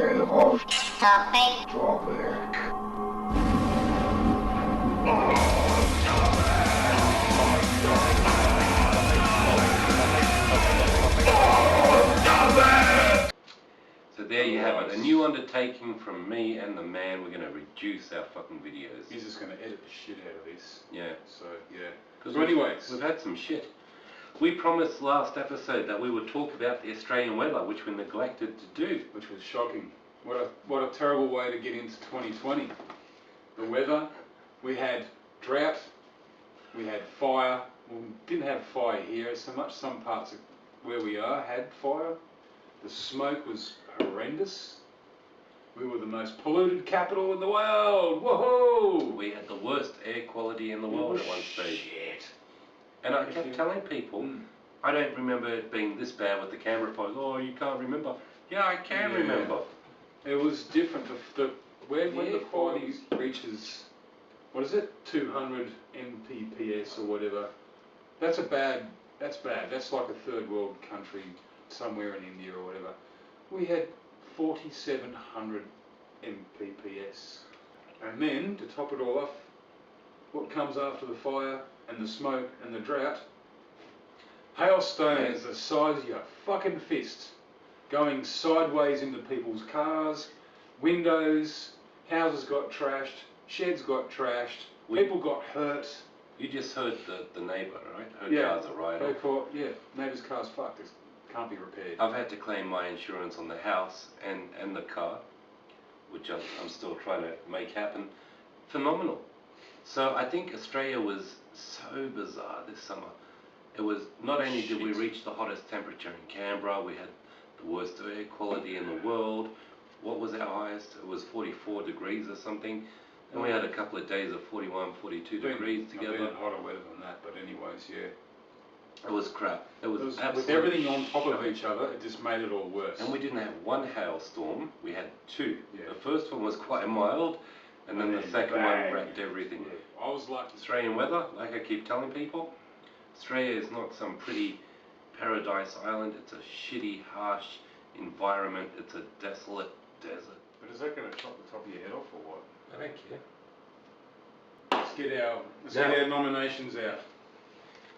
So there you have it, a new undertaking from me and the man. We're going to reduce our fucking videos. He's just going to edit the shit out of this. Yeah. So, yeah. So anyways, we've had some shit. We promised last episode that we would talk about the Australian weather, which we neglected to do. Which was shocking. What a terrible way to get into 2020. The weather, we had drought, we had fire. Well, we didn't have fire here so much. Some parts of where we are had fire. The smoke was horrendous. We were the most polluted capital in the world. Whoa! We had the worst air quality in the world at one stage. Shit. And I kept telling people, I don't remember it being this bad with the camera photos. Oh, you can't remember. Yeah, I can remember. It was different. When the quality reaches, what is it, 200 Mbps or whatever, that's bad. That's like a third world country somewhere in India or whatever. We had 4,700 Mbps. And then, to top it all off, what comes after the fire and the smoke and the drought? Hailstones the size of your fucking fist, going sideways into people's cars, windows, houses got trashed, sheds got trashed, people got hurt. You just heard the neighbour, right? Her Yeah, car's a write-off. they thought, yeah, neighbour's car's fucked, it can't be repaired. I've had to claim my insurance on the house and the car, which I'm still trying to make happen. Phenomenal. So I think Australia was so bizarre this summer. It was, not only did we reach the hottest temperature in Canberra, we had the worst air quality in the world. What was our highest? It was 44 degrees or something. And we had a couple of days of 41, 42 degrees together. I've been hotter weather than that, but anyways, yeah. It was crap. It was with everything on top of each other, it just made it all worse. And we didn't have one hailstorm, we had two. Yeah. The first one was quite mild, and then the second one wrecked everything. Yeah. I was lucky. Australian weather, like I keep telling people, Australia is not some pretty paradise island. It's a shitty, harsh environment. It's a desolate desert. But is that going to chop the top of your head off or what? I don't care. Let's get our nominations out.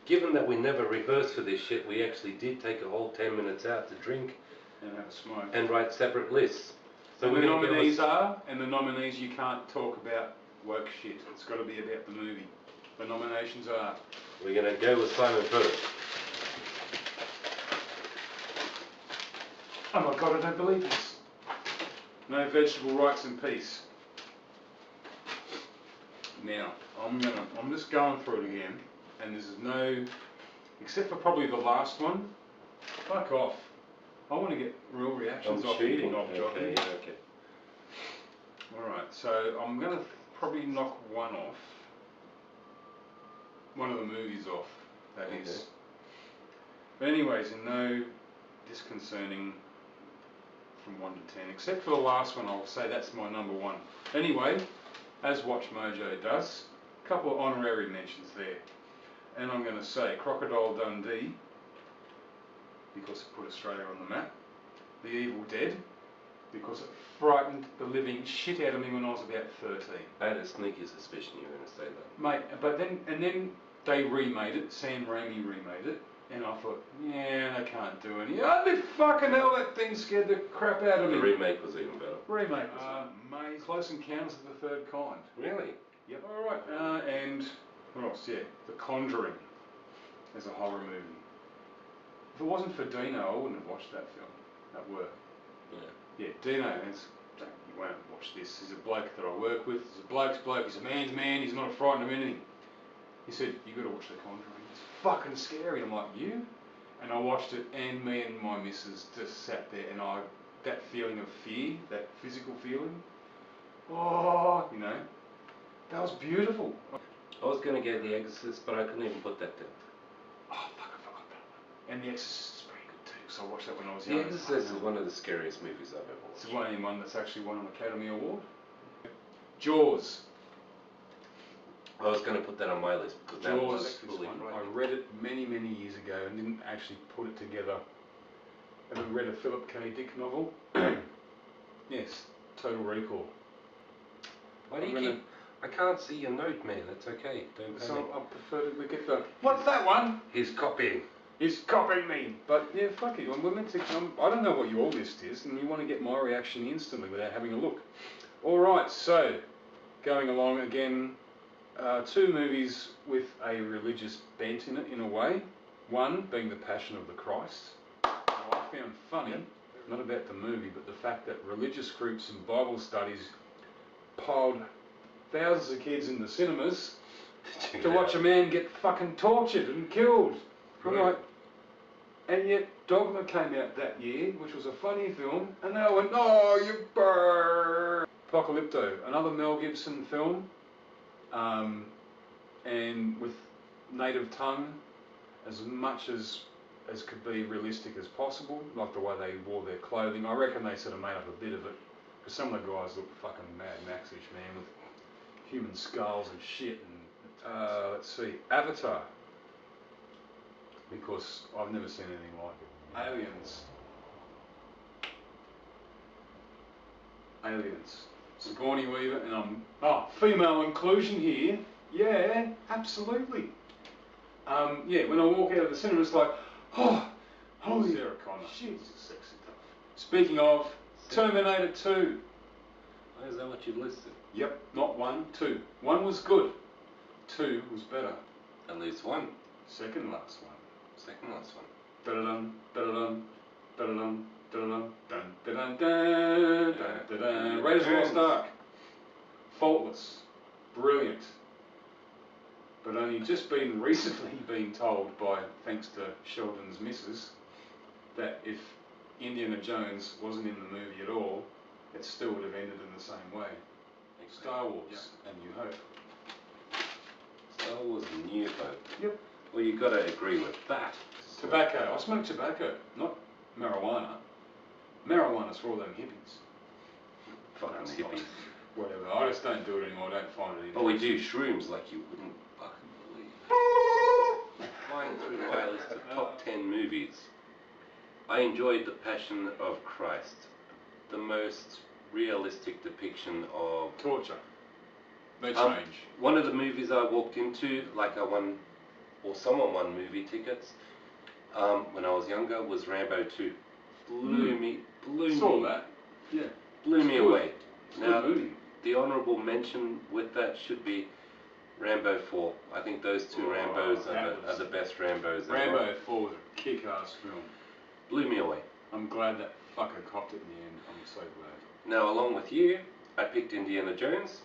Given that we never rehearsed for this shit, we actually did take a whole 10 minutes out to drink And have a smoke. and write separate lists. So the nominees are, and the nominees you can't talk about work shit. It's got to be about the movie. The nominations are. We're going to go with Simon first. Oh my god, I don't believe this. No vegetable rights and peace. Now, I'm just going through it again, and there's no, except for probably the last one. Fuck off. I want to get real reactions off people not jogging. Okay. Alright, so I'm going to probably knock one off. One of the movies off, that is. But anyways, in no disconcerting from 1 to 10, except for the last one, I'll say that's my number one. Anyway, as Watch Mojo does, a couple of honorary mentions there. And I'm going to say Crocodile Dundee, because it put Australia on the map. The Evil Dead, because it frightened the living shit out of me when I was about 13. I had a sneaky suspicion you were going to say that. Mate, but then they remade it, Sam Raimi remade it, and I thought, yeah, they can't do any. Oh, fucking hell, that thing scared the crap out of me. The remake was even better. Remake was Close Encounters of the Third Kind. Really? Yep. Alright, and what else? Yeah, The Conjuring as a horror movie. If it wasn't for Dino, I wouldn't have watched that film at work. Yeah, Dino, you won't watch this. He's a bloke that I work with. He's a bloke's bloke. He's a man's man. He's not frightened of anything. He said, you got to watch The Conjuring. It's fucking scary. I'm like, you? And I watched it, and me and my missus just sat there, and that feeling of fear, that physical feeling, you know, that was beautiful. I was going to get The Exorcist, but I couldn't even put that down. Oh, fuck, I forgot that one. And The Exorcist is pretty good too, because I watched that when I was young. The Exorcist is one of the scariest movies I've ever watched. It's the only one that's actually won an Academy Award. Jaws. I was going to put that on my list, because that was fully one. I read it many, many years ago and didn't actually put it together. And I read a Philip K. Dick novel. Yes, Total Recall. Why do you keep... I can't see your note, man. It's okay. Don't panic. So I prefer to get the... What's that one? He's copying. He's copying me. But yeah, fuck it. We're meant to come... I don't know what your list is, and you want to get my reaction instantly without having a look. Alright, so, going along again, 2 movies with a religious bent in it, in a way. One being The Passion of the Christ. Now, I found funny, not about the movie, but the fact that religious groups and Bible studies piled thousands of kids in the cinemas to watch a man get fucking tortured and killed. I'm like, and yet Dogma came out that year, which was a funny film, and they went, oh, you burn. Apocalypto, another Mel Gibson film, and with native tongue, as much as could be realistic as possible, like the way they wore their clothing. I reckon they sort of made up a bit of it, because some of the guys look fucking Mad Max-ish, man, with human skulls and shit. And let's see, Avatar, because I've never seen anything like it. Aliens. Sigourney Weaver, and female inclusion here. Yeah, absolutely. Yeah, when I walk out of the cinema, it's like, oh, holy Sarah Connor. Shit. Sexy tough. Speaking of, Terminator 2. Oh, is that what you listed? Yep, not 1, 2. 1 was good. 2 was better. At least 1. Second last one. Second last one. Da-da-dum, da-da-dum, da-da-dum, da-da-dum, dun, da-dun, dun, dun, da-dun. Raiders of the Lost Ark. Faultless. Brilliant. But only just recently been told by, thanks to Sheldon's missus, that if Indiana Jones wasn't in the movie at all, it still would have ended in the same way. Star Wars and New Hope. Star Wars and New Hope. Yep. Well, you've got to agree with that. Tobacco. I smoke tobacco, not marijuana. Marijuana's for all them hippies. Fucking hippies. Whatever. I just don't do it anymore. I don't find it interesting. But we do shrooms like you wouldn't fucking believe. Flying through my list of top 10 movies, I enjoyed The Passion of Christ. The most realistic depiction of torture. No change. One of the movies I walked into, like I won, or someone won movie tickets, when I was younger, was Rambo 2. Blew me away. Now, the honourable mention with that should be Rambo 4. I think those two Rambos are the best Rambos ever. Rambo 4 was a kick-ass film. Blew me away. I'm glad that fucker copped it in the end. I'm so glad. Now, along with you, I picked Indiana Jones.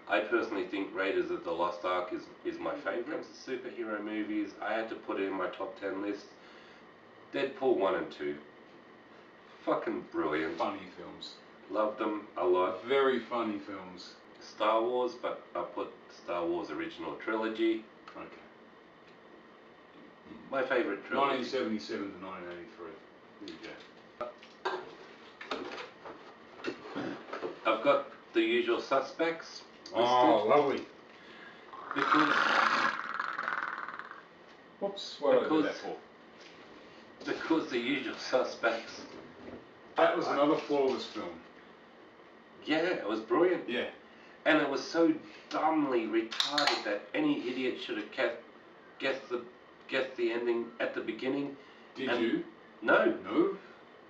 I personally think Raiders of the Lost Ark is my favourite. When it comes to superhero movies, I had to put it in my top 10 list. Deadpool 1 and 2. Fucking brilliant. Funny films. Love them a lot. Very funny films. Star Wars, but I put Star Wars original trilogy. Okay. My favourite trilogy. 1977 to 1983. There you go. I've got The Usual Suspects listed. Oh, lovely. Because... Whoops, what did I do that for? Because The Usual Suspects... That was another flawless film. Yeah, it was brilliant. Yeah. And it was so dumbly retarded that any idiot should have guessed the ending at the beginning. Did you? No. No?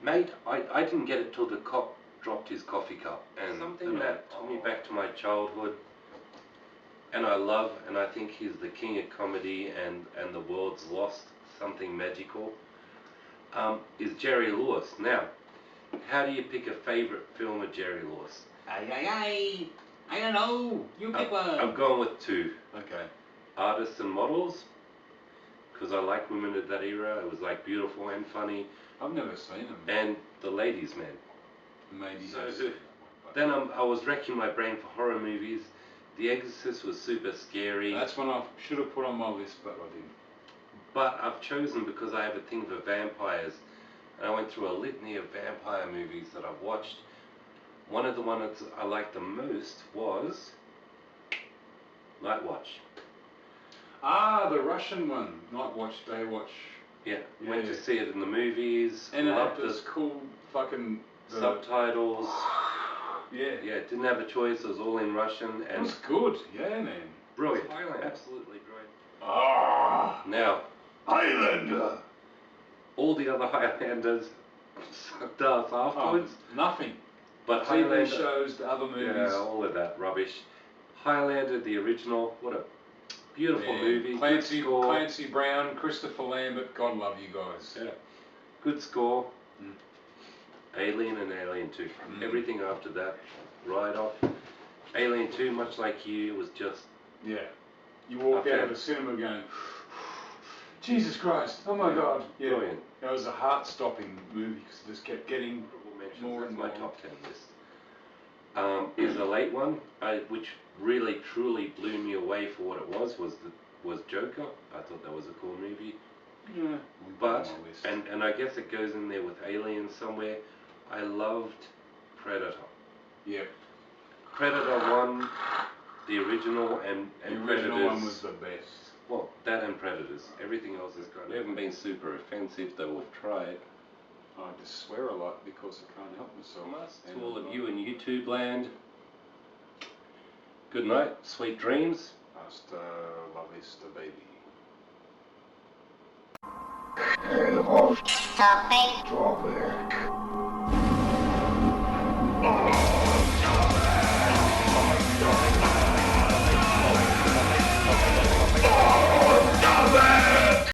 Mate, I didn't get it till the cop dropped his coffee cup. And something that took me back to my childhood. And I think he's the king of comedy and the world's lost something magical. Is Jerry Lewis. Now, how do you pick a favourite film of Jerry Lewis? I don't know. You pick one. I'm going with 2. Okay. Artists and Models, because I like women of that era. It was like beautiful and funny. I've never seen them. And The Ladies' Man. Maybe. So then I was wrecking my brain for horror movies. The Exorcist was super scary. That's one I should have put on my list, but I didn't. But I've chosen because I have a thing for vampires. And I went through a litany of vampire movies that I've watched. One of the ones I liked the most was Night Watch. Ah, the Russian one. Night Watch, Day Watch. Yeah, went to see it in the movies. And it had this cool fucking subtitles. Yeah. Yeah, didn't have a choice. It was all in Russian It and was good. Yeah, man. brilliant. Highlander. Absolutely brilliant. Ah, Now, Highlander. all the other Highlanders sucked ass afterwards. Nothing. But TV Highlander, shows, the other movies. yeah, all of that rubbish. Highlander, the original, what a beautiful movie. Clancy, good score. Clancy Brown, Christopher Lambert. God love you guys. Yeah, good score. Mm. Alien and Alien 2. Everything after that, right off. Alien 2, much like you, was just... Yeah. You walk out of the cinema going, Jesus Christ, oh my God. Yeah. Brilliant. It was a heart-stopping movie because it just kept getting more and more. My top 10 list. Is a late one, which really truly blew me away for what it was Joker. I thought that was a cool movie. Yeah. But, and I guess it goes in there with Aliens somewhere, I loved Predator. Yeah. Predator 1, the original, and the original Predators. one was the best. Well, that and Predators. Everything else is kind of... They haven't been super offensive, though we've tried. I just swear a lot because I can't help myself. To all of you in YouTube land, good night, sweet dreams. Hasta la vista, baby. Topic.